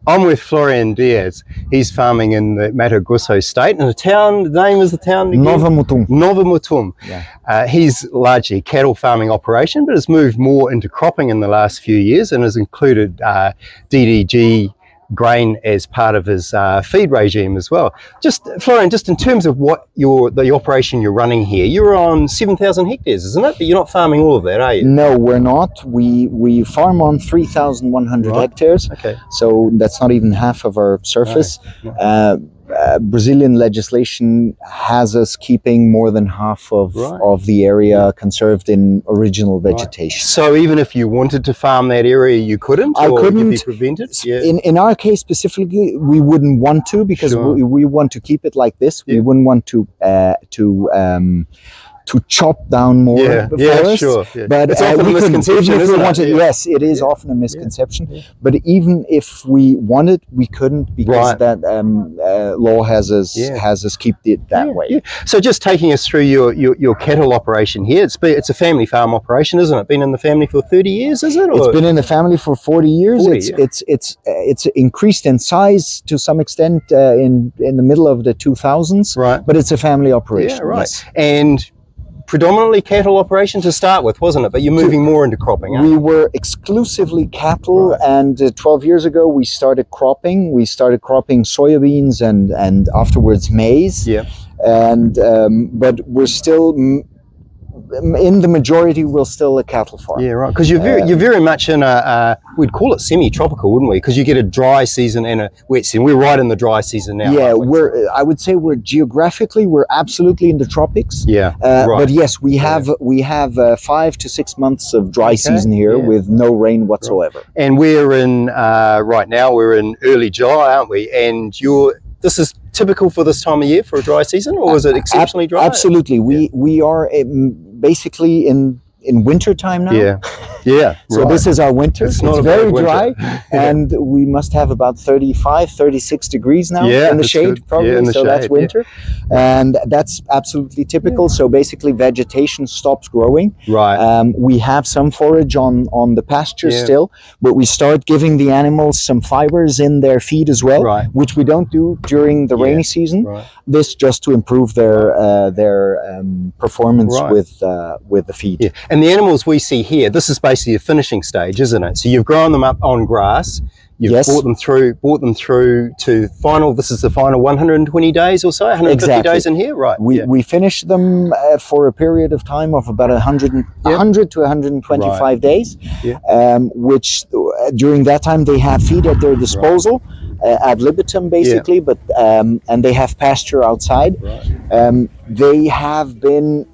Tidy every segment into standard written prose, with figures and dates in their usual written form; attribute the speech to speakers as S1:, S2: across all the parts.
S1: I'm with Florian Diez. He's farming in the Mato Grosso state, and the name is the town again?
S2: Nova Mutum.
S1: Nova Mutum.
S2: Yeah.
S1: He's largely a cattle farming operation, but has moved more into cropping in the last few years and has included DDG grain as part of his feed regime as well. Just Florian, just in terms of what the operation you're running here, you're on 7,000 hectares, isn't it? But you're not farming all of that, are you?
S2: No, we're not. We farm on 3,100 hectares.
S1: Okay.
S2: So that's not even half of our surface.
S1: No.
S2: Brazilian legislation has us keeping more than half of the area conserved in original vegetation.
S1: So even if you wanted to farm that area, you couldn't?
S2: I couldn't.
S1: You'd be prevented? Yeah.
S2: In our case specifically, we wouldn't want to, because we want to keep it like this. We wouldn't want to chop down more forests.
S1: Sure. Yeah.
S2: But
S1: it's often a misconception, isn't it?
S2: Yes, it is often a misconception. Yeah. But even if we wanted, we couldn't, because that law has us keep it that way.
S1: Yeah. So just taking us through your cattle operation here, it's a family farm operation, isn't it? Been in the family for 30 years, is it? Or?
S2: It's been in the family for 40 years. It's increased in size to some extent in the middle of the 2000s.
S1: Right.
S2: But it's a family operation.
S1: Yeah, right.
S2: Yes.
S1: And predominantly cattle operation to start with, wasn't it? But you're moving more into cropping, aren't you?
S2: We were exclusively cattle, and 12 years ago we started cropping. We started cropping soybeans and afterwards maize.
S1: Yeah.
S2: And but we're still in the majority, we're still a cattle farm.
S1: Yeah, right. Because you're very much in we'd call it semi-tropical, wouldn't we? Because you get a dry season and a wet season. We're right in the dry season now.
S2: Yeah, I would say we're absolutely in the tropics.
S1: Yeah,
S2: but yes, we have 5 to 6 months of dry season here with no rain whatsoever.
S1: Right. And we're in right now. We're in early July, aren't we? And this is typical for this time of year for a dry season, or is it exceptionally dry?
S2: Absolutely. We are basically in winter time now.
S1: Yeah.
S2: So this is our winter. It's very dry, and we must have about 35, 36 degrees now in the shade, good. Probably. Yeah, in the shade, that's winter, and that's absolutely typical. So basically, vegetation stops growing.
S1: Right.
S2: We have some forage on the pasture still, but we start giving the animals some fibers in their feed as well, which we don't do during the rainy season.
S1: Right.
S2: This just to improve their performance with the feed.
S1: Yeah. And the animals we see here, this is basically a finishing stage, isn't it? So you've grown them up on grass. You've brought them through to final. This is the final 120 days or so, 150 days in here, right?
S2: We finish them for a period of time of about 100 to 125 days, which during that time they have feed at their disposal. Ad libitum, basically, but and they have pasture outside. They have been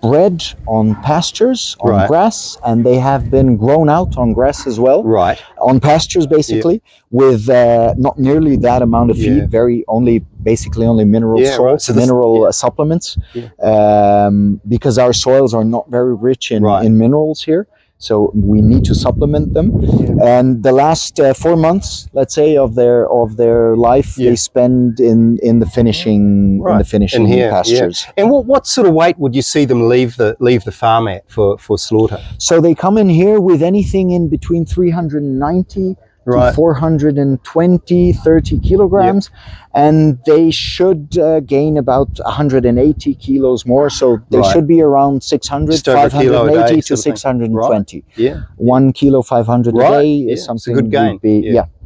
S2: bred on pastures, on grass, and they have been grown out on grass as well. Right. On pastures, basically, with not nearly that amount of feed, basically only mineral salts, mineral supplements, because our soils are not very rich in minerals here. So we need to supplement them, and the last 4 months, let's say, of their life, they spend in the finishing pastures.
S1: And what sort of weight would you see them leave the farm at for slaughter?
S2: So they come in here with anything in between 390 to 420, 30 kilograms, and they should gain about 180 kilos more. So they should be around 600, 580 to 620. 1 kilo, 500 a day is something.
S1: It's a good gain.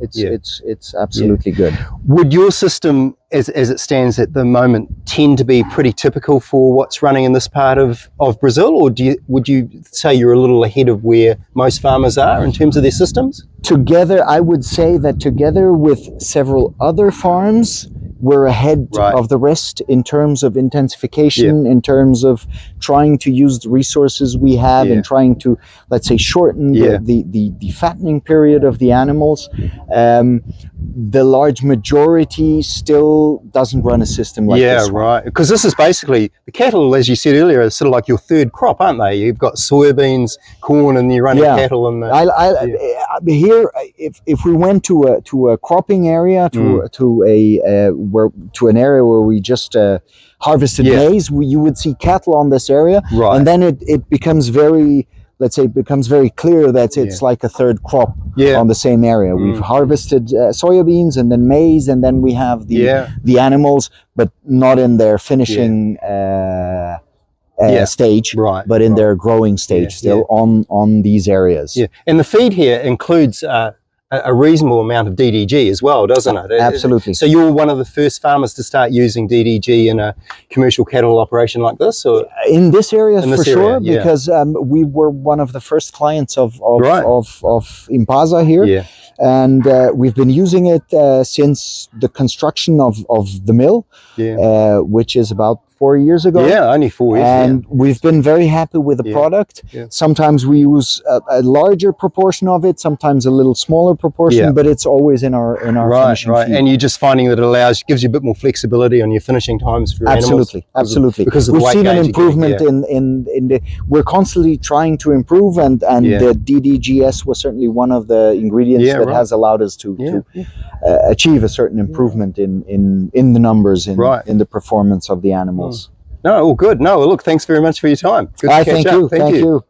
S2: It's absolutely good.
S1: Would your system, as it stands at the moment, tend to be pretty typical for what's running in this part of Brazil, or would you say you're a little ahead of where most farmers are in terms of their systems?
S2: Together, I would say that together with several other farms, we're ahead of the rest in terms of intensification, in terms of trying to use the resources we have and trying to, let's say, shorten the fattening period of the animals. The large majority still doesn't run a system like this.
S1: Yeah, right. Because this is basically, the cattle, as you said earlier, is sort of like your third crop, aren't they? You've got soybeans, corn, and you're running cattle. And
S2: here, if we went to a cropping area, to an area where we just harvested maize, you would see cattle on this area, and then it becomes very let's say, it becomes very clear that it's like a third crop on the same area. We've harvested soybeans and then maize, and then we have the animals, but not in their finishing stage, but in their growing stage still on these areas.
S1: Yeah, and the feed here includes a reasonable amount of DDG as well, doesn't it?
S2: Absolutely.
S1: So you're one of the first farmers to start using DDG in a commercial cattle operation like this, or
S2: in this area for sure, because we were one of the first clients of Impasa here. Yeah. And we've been using it since the construction of the mill, which is about 4 years ago.
S1: Yeah, only 4 years.
S2: And we've been very happy with the product. Yeah. Sometimes we use a larger proportion of it, sometimes a little smaller proportion, but it's always in our finishing feed.
S1: And you're just finding that it gives you a bit more flexibility on your finishing times for your animals.
S2: Absolutely. Because we've seen an improvement in the. We're constantly trying to improve, and the DDGS was certainly one of the ingredients that has allowed us to achieve a certain improvement in the numbers, in the performance of the animals.
S1: No, all good. No, look, thanks very much for your time. Good to catch up.
S2: Thank you.